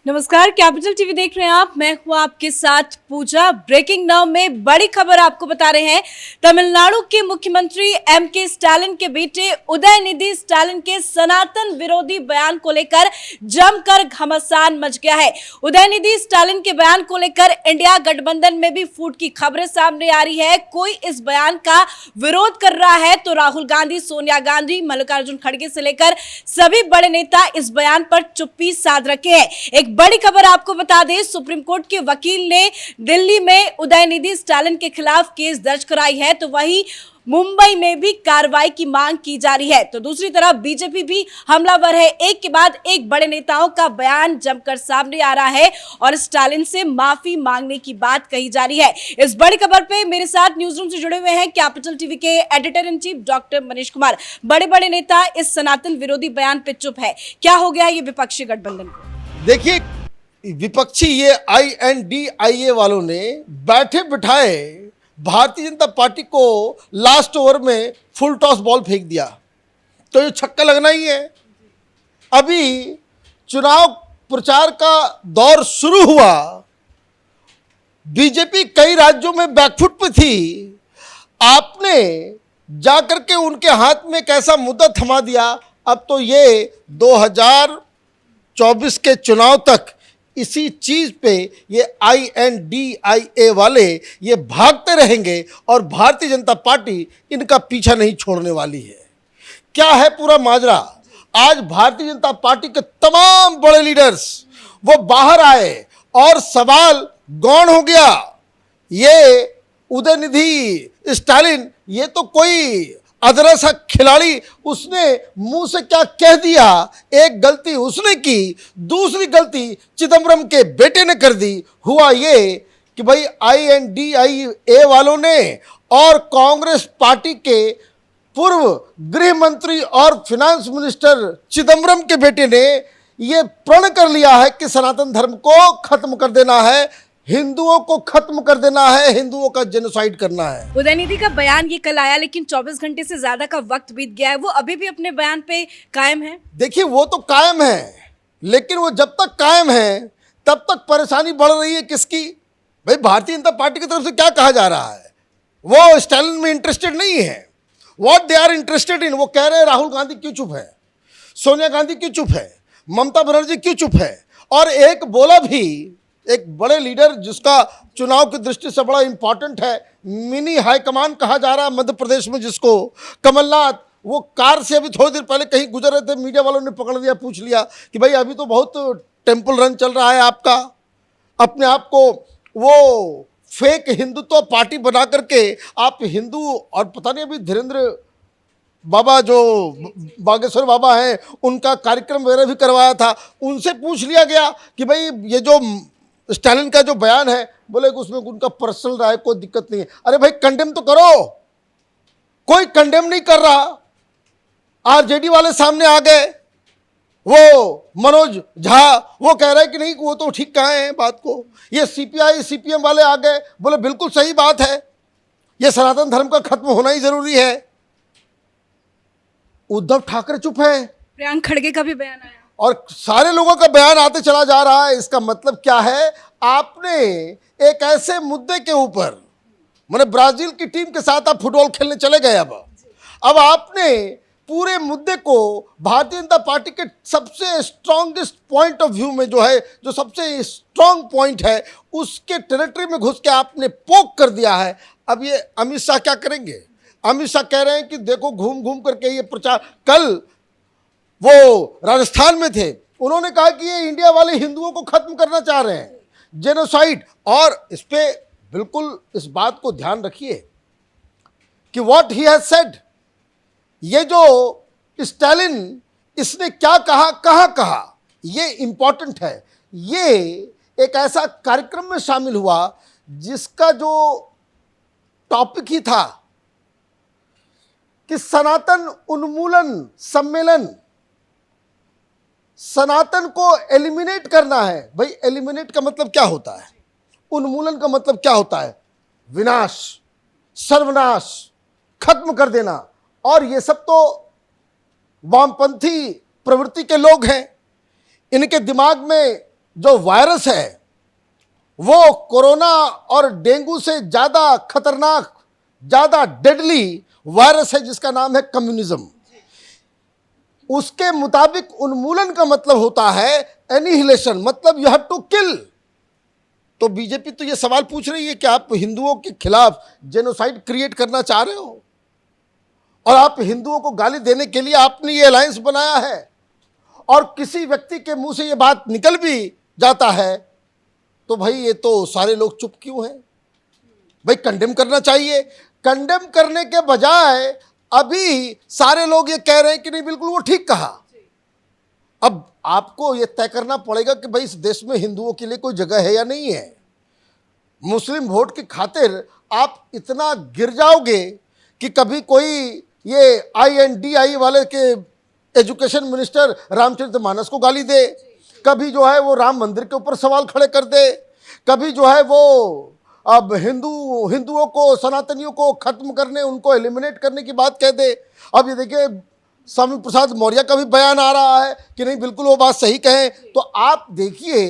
नमस्कार, capital TV देख रहे हैं आप। मैं हूं आपके साथ पूजा। ब्रेकिंग नाउ में बड़ी खबर आपको बता रहे हैं। तमिलनाडु के मुख्यमंत्री एमके स्टालिन के बेटे उदयनिधि स्टालिन के सनातन विरोधी बयान को लेकर जमकर घमासान मच गया है। उदयनिधि स्टालिन के बयान को लेकर इंडिया गठबंधन में भी फूट की खबरें सामने आ रही है। कोई इस बयान का विरोध कर रहा है तो राहुल गांधी, सोनिया गांधी, मल्लिकार्जुन खड़गे से लेकर सभी बड़े नेता इस बयान पर चुप्पी साध रखे हैं। एक बड़ी खबर आपको बता दें, सुप्रीम कोर्ट के वकील ने दिल्ली में उदयनिधि स्टालिन के खिलाफ केस दर्ज कराई है, तो वहीं मुंबई में भी कार्रवाई की मांग की जा रही है। तो दूसरी तरफ बीजेपी भी हमलावर है। एक के बाद एक बड़े नेताओं का बयान जमकर सामने आ रहा है और स्टालिन से माफी मांगने की बात कही जा रही है। इस बड़ी खबर पे मेरे साथ न्यूज रूम से जुड़े हुए हैं कैपिटल टीवी के editor in chief doctor Manish Kumar. बड़े बड़े नेता इस सनातन विरोधी बयान पे चुप है, क्या हो गया ये विपक्षी गठबंधन को? देखिए, विपक्षी ये INDIA वालों ने बैठे बिठाए भारतीय जनता पार्टी को लास्ट ओवर में फुल टॉस बॉल फेंक दिया, तो ये छक्का लगना ही है। अभी चुनाव प्रचार का दौर शुरू हुआ, बीजेपी कई राज्यों में बैकफुट पे थी। आपने जाकर के उनके हाथ में कैसा मुद्दा थमा दिया। अब तो ये 2024 के चुनाव तक इसी चीज पे ये INDIA वाले ये भागते रहेंगे और भारतीय जनता पार्टी इनका पीछा नहीं छोड़ने वाली है। क्या है पूरा माजरा? आज भारतीय जनता पार्टी के तमाम बड़े लीडर्स वो बाहर आए और सवाल गौण हो गया। ये उदयनिधि स्टालिन ये तो कोई अदरा सा खिलाड़ी, उसने मुंह से क्या कह दिया। एक गलती उसने की, दूसरी गलती चिदम्बरम के बेटे ने कर दी। हुआ ये कि भाई INDIA वालों ने और कांग्रेस पार्टी के पूर्व गृह मंत्री और फिनांस मिनिस्टर चिदम्बरम के बेटे ने ये प्रण कर लिया है कि सनातन धर्म को खत्म कर देना है, हिंदुओं को खत्म कर देना है, हिंदुओं का जेनोसाइड करना है। उदयनिधि का बयान ये कल आया, लेकिन 24 घंटे से ज्यादा का वक्त बीत गया है। वो अभी भी अपने बयान पे कायम है। देखिए, वो तो कायम है, लेकिन वो जब तक कायम है तब तक परेशानी बढ़ रही है किसकी? भाई, भारतीय जनता पार्टी की तरफ से क्या कहा जा रहा है? वो स्टालिन में इंटरेस्टेड नहीं है। What they are interested in, वो कह रहे हैं राहुल गांधी क्यों चुप है, सोनिया गांधी क्यों चुप है, ममता बनर्जी क्यों चुप है। और एक बोला भी, एक बड़े लीडर जिसका चुनाव की दृष्टि से बड़ा इंपॉर्टेंट है, मिनी हाईकमान कहा जा रहा है मध्य प्रदेश में जिसको, कमलनाथ, वो कार से अभी थोड़ी देर पहले कहीं गुजर रहे थे, मीडिया वालों ने पकड़ लिया, पूछ लिया कि भाई अभी तो बहुत टेम्पल रन चल रहा है आपका, अपने आप को वो फेक हिंदुत्व पार्टी बना करके आप हिंदू, और पता नहीं अभी धीरेन्द्र बाबा जो बागेश्वर बाबा हैं उनका कार्यक्रम वगैरह भी करवाया था, उनसे पूछ लिया गया कि भाई ये जो स्टालिन का जो बयान है, बोले कि उसमें उनका पर्सनल राय, कोई दिक्कत नहीं है। अरे भाई, कंडेम तो करो, कोई कंडेम नहीं कर रहा। RJD वाले सामने आ गए, वो मनोज झा वो कह रहे हैं कि नहीं, वो तो ठीक कहे हैं बात को। ये CPI CPM वाले आ गए, बोले बिल्कुल सही बात है, ये सनातन धर्म का खत्म होना ही जरूरी है। उद्धव ठाकरे चुप है, प्रियंक खड़गे का भी बयान आया और सारे लोगों का बयान आते चला जा रहा है। इसका मतलब क्या है? आपने एक ऐसे मुद्दे के ऊपर, माने ब्राजील की टीम के साथ आप फुटबॉल खेलने चले गए। अब आपने पूरे मुद्दे को भारतीय जनता पार्टी के सबसे स्ट्रॉन्गेस्ट पॉइंट ऑफ व्यू में जो है, जो सबसे स्ट्रॉन्ग पॉइंट है, उसके टेरिटरी में घुस के आपने पोक कर दिया है। अब ये अमित शाह क्या करेंगे? अमित शाह कह रहे हैं कि देखो घूम घूम करके ये प्रचार, कल वो राजस्थान में थे, उन्होंने कहा कि ये इंडिया वाले हिंदुओं को खत्म करना चाह रहे हैं, जेनोसाइड। और इस पे बिल्कुल इस बात को ध्यान रखिए कि व्हाट ही हैज सेड, ये जो स्टालिन इसने क्या कहा, कहाँ कहा, ये इंपॉर्टेंट है। ये एक ऐसा कार्यक्रम में शामिल हुआ जिसका जो टॉपिक ही था कि सनातन उन्मूलन सम्मेलन, सनातन को एलिमिनेट करना है। भाई, एलिमिनेट का मतलब क्या होता है? उन्मूलन का मतलब क्या होता है? विनाश, सर्वनाश, खत्म कर देना। और ये सब तो वामपंथी प्रवृत्ति के लोग हैं, इनके दिमाग में जो वायरस है वो कोरोना और डेंगू से ज़्यादा खतरनाक, ज़्यादा डेडली वायरस है जिसका नाम है कम्युनिज्म। उसके मुताबिक उन्मूलन का मतलब होता है एनिहिलेशन, मतलब यू हैव टू किल। तो बीजेपी तो ये सवाल पूछ रही है कि आप हिंदुओं के खिलाफ जेनोसाइड क्रिएट करना चाह रहे हो और आप हिंदुओं को गाली देने के लिए आपने ये अलायंस बनाया है, और किसी व्यक्ति के मुंह से ये बात निकल भी जाता है तो भाई ये तो सारे लोग चुप क्यों हैं? भाई कंडेम करना चाहिए। कंडेम करने के बजाय अभी सारे लोग ये कह रहे हैं कि नहीं बिल्कुल वो ठीक कहा। अब आपको ये तय करना पड़ेगा कि भाई इस देश में हिंदुओं के लिए कोई जगह है या नहीं है। मुस्लिम वोट की खातिर आप इतना गिर जाओगे कि कभी कोई ये INDI वाले के एजुकेशन मिनिस्टर रामचरितमानस को गाली दे, कभी जो है वो राम मंदिर के ऊपर सवाल खड़े कर दे, कभी जो है वो अब हिंदुओं को, सनातनियों को खत्म करने, उनको एलिमिनेट करने की बात कह दे। अब ये देखिए स्वामी प्रसाद मौर्य का भी बयान आ रहा है कि नहीं बिल्कुल वो बात सही कहें। तो आप देखिए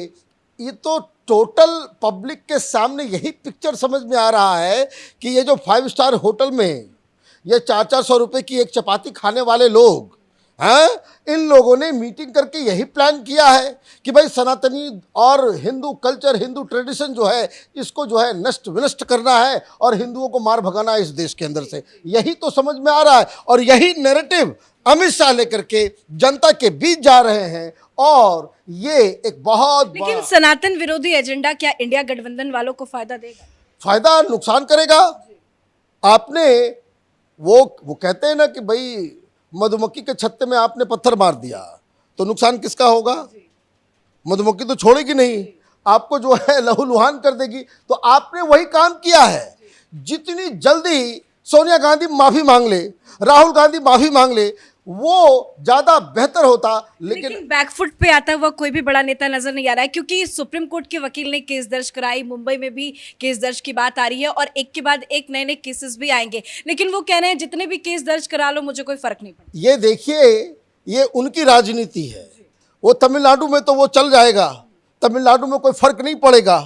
ये तो टोटल पब्लिक के सामने यही पिक्चर समझ में आ रहा है कि ये जो 5 स्टार होटल में ये 400 रुपए की एक चपाती खाने वाले लोग हैं, इन लोगों ने मीटिंग करके यही प्लान किया है कि भाई सनातनी और हिंदू कल्चर, हिंदू ट्रेडिशन जो है इसको जो है नष्ट विनष्ट करना है और हिंदुओं को मार भगाना है इस देश के अंदर से। यही तो समझ में आ रहा है और यही नैरेटिव अमित शाह लेकर के जनता के बीच जा रहे हैं और ये एक बहुत लेकिन सनातन विरोधी एजेंडा क्या इंडिया गठबंधन वालों को फायदा देगा? फायदा नुकसान करेगा। आपने वो कहते हैं ना कि भाई मधुमक्खी के छत्ते में आपने पत्थर मार दिया तो नुकसान किसका होगा? मधुमक्खी तो छोड़ेगी नहीं, आपको जो है लहूलुहान कर देगी। तो आपने वही काम किया है। जितनी जल्दी सोनिया गांधी माफी मांग ले, राहुल गांधी माफी मांग ले, वो ज्यादा बेहतर होता। लेकिन बैकफुट पे आता हुआ कोई भी बड़ा नेता नजर नहीं आ रहा है, क्योंकि सुप्रीम कोर्ट के वकील ने केस दर्ज कराई, मुंबई में भी केस दर्ज की बात आ रही है और एक के बाद एक नए नए केसेस भी आएंगे, लेकिन वो कह रहे हैं जितने भी केस दर्ज करा लो मुझे कोई फर्क नहीं पड़ता। ये देखिए ये उनकी राजनीति है। वो तमिलनाडु में तो वो चल जाएगा, तमिलनाडु में कोई फर्क नहीं पड़ेगा,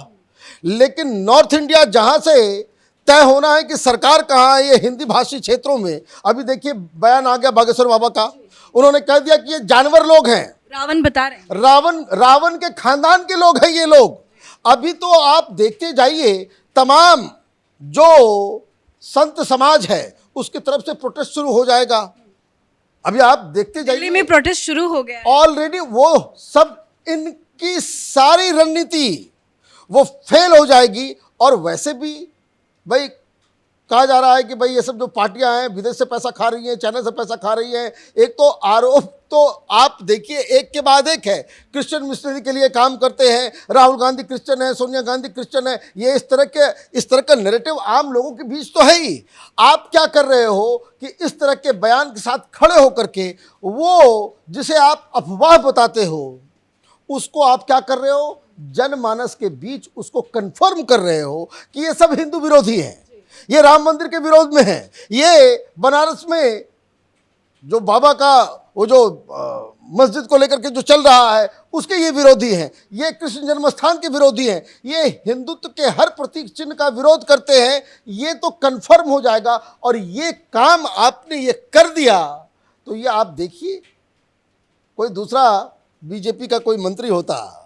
लेकिन नॉर्थ इंडिया जहां से तय होना है कि सरकार कहाँ है, ये हिंदी भाषी क्षेत्रों में। अभी देखिए बयान आ गया बागेश्वर बाबा का, उन्होंने कह दिया कि ये जानवर लोग हैं। रावण बता रहे हैं, रावण के खानदान के लोग हैं ये लोग। अभी तो आप देखते जाइए तमाम जो संत समाज है उसकी तरफ से प्रोटेस्ट शुरू हो जाएगा। अभी आप देखते जाइए दिल्ली में प्रोटेस्ट शुरू हो गया ऑलरेडी। वो सब इनकी सारी रणनीति वो फेल हो जाएगी। और वैसे भी भाई कहा जा रहा है कि भाई ये सब जो पार्टियां हैं विदेश से पैसा खा रही हैं, चाइना से पैसा खा रही हैं। एक तो आरोप तो आप देखिए एक के बाद एक है। क्रिश्चियन मिशनरी के लिए काम करते हैं, राहुल गांधी क्रिश्चियन है, सोनिया गांधी क्रिश्चियन है। ये इस तरह का नैरेटिव आम लोगों के बीच तो है ही। आप क्या कर रहे हो कि इस तरह के बयान के साथ खड़े होकर के वो जिसे आप अफवाह बताते हो उसको आप क्या कर रहे हो, जनमानस के बीच उसको कन्फर्म कर रहे हो कि ये सब हिंदू विरोधी हैं, ये राम मंदिर के विरोध में है, ये बनारस में जो बाबा का वो जो मस्जिद को लेकर के जो चल रहा है उसके ये विरोधी हैं, ये कृष्ण जन्मस्थान के विरोधी हैं, ये हिंदुत्व के हर प्रतीक चिन्ह का विरोध करते हैं। ये तो कन्फर्म हो जाएगा। और ये काम आपने ये कर दिया तो ये आप देखिए कोई दूसरा बीजेपी का कोई मंत्री होता,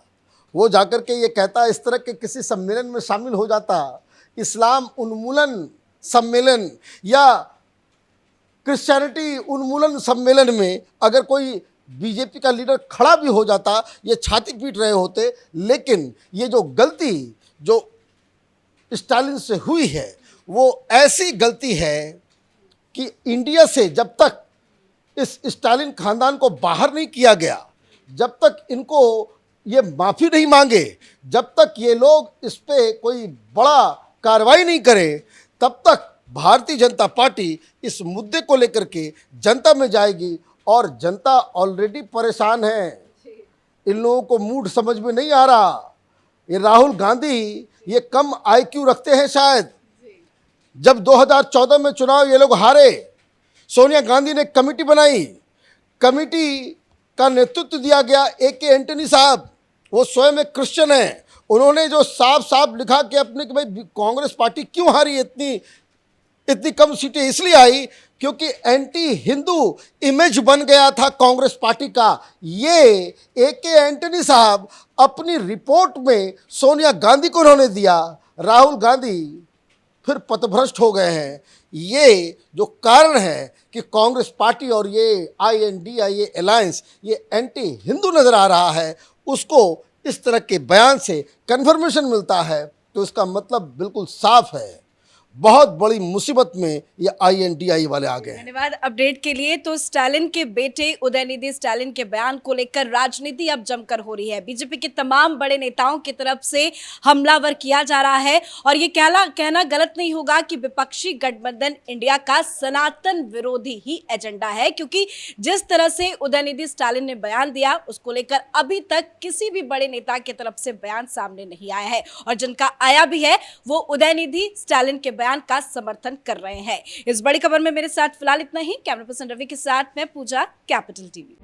वो जाकर के ये कहता, इस तरह के किसी सम्मेलन में शामिल हो जाता, इस्लाम उन्मूलन सम्मेलन या क्रिश्चियनिटी उन्मूलन सम्मेलन में अगर कोई बीजेपी का लीडर खड़ा भी हो जाता, ये छाती पीट रहे होते। लेकिन ये जो गलती जो स्टालिन से हुई है वो ऐसी गलती है कि इंडिया से जब तक इस स्टालिन खानदान को बाहर नहीं किया गया, जब तक इनको ये माफ़ी नहीं मांगे, जब तक ये लोग इस पे कोई बड़ा कार्रवाई नहीं करे, तब तक भारतीय जनता पार्टी इस मुद्दे को लेकर के जनता में जाएगी। और जनता ऑलरेडी परेशान है, इन लोगों को मूड समझ में नहीं आ रहा। ये राहुल गांधी ये कम IQ रखते हैं शायद। जब 2014 में चुनाव ये लोग हारे, सोनिया गांधी ने कमेटी बनाई, कमेटी का नेतृत्व दिया गया AK एंटनी साहब वो स्वयं एक क्रिश्चियन है। उन्होंने जो साफ साफ लिखा कि अपने कि भाई कांग्रेस पार्टी क्यों हारी, इतनी कम सीटें इसलिए आई क्योंकि एंटी हिंदू इमेज बन गया था कांग्रेस पार्टी का। ये AK एंटनी साहब अपनी रिपोर्ट में सोनिया गांधी को उन्होंने दिया, राहुल गांधी फिर पथभ्रष्ट हो गए हैं। ये जो कारण है कि कांग्रेस पार्टी और ये INDIA अलायंस ये एंटी हिंदू नजर आ रहा है, उसको इस तरह के बयान से कन्फर्मेशन मिलता है, तो इसका मतलब बिल्कुल साफ है, बहुत बड़ी मुसीबत में ये INDI वाले आ गए हैं। धन्यवाद अपडेट के लिए। तो स्टालिन के बेटे उदयनिधि स्टालिन के बयान को लेकर राजनीति अब जमकर हो रही है। बीजेपी के तमाम बड़े नेताओं की तरफ से हमलावर किया जा रहा है और ये कहना गलत नहीं होगा कि विपक्षी गठबंधन इंडिया का सनातन विरोधी ही एजेंडा है, क्योंकि जिस तरह से उदयनिधि स्टालिन ने बयान दिया उसको लेकर अभी तक किसी भी बड़े नेता की तरफ से बयान सामने नहीं आया है, और जिनका आया भी है वो उदयनिधि स्टालिन के बयान का समर्थन कर रहे हैं। इस बड़ी खबर में मेरे साथ फिलहाल इतना ही। कैमरा पर्सन रवि के साथ मैं पूजा, कैपिटल टीवी।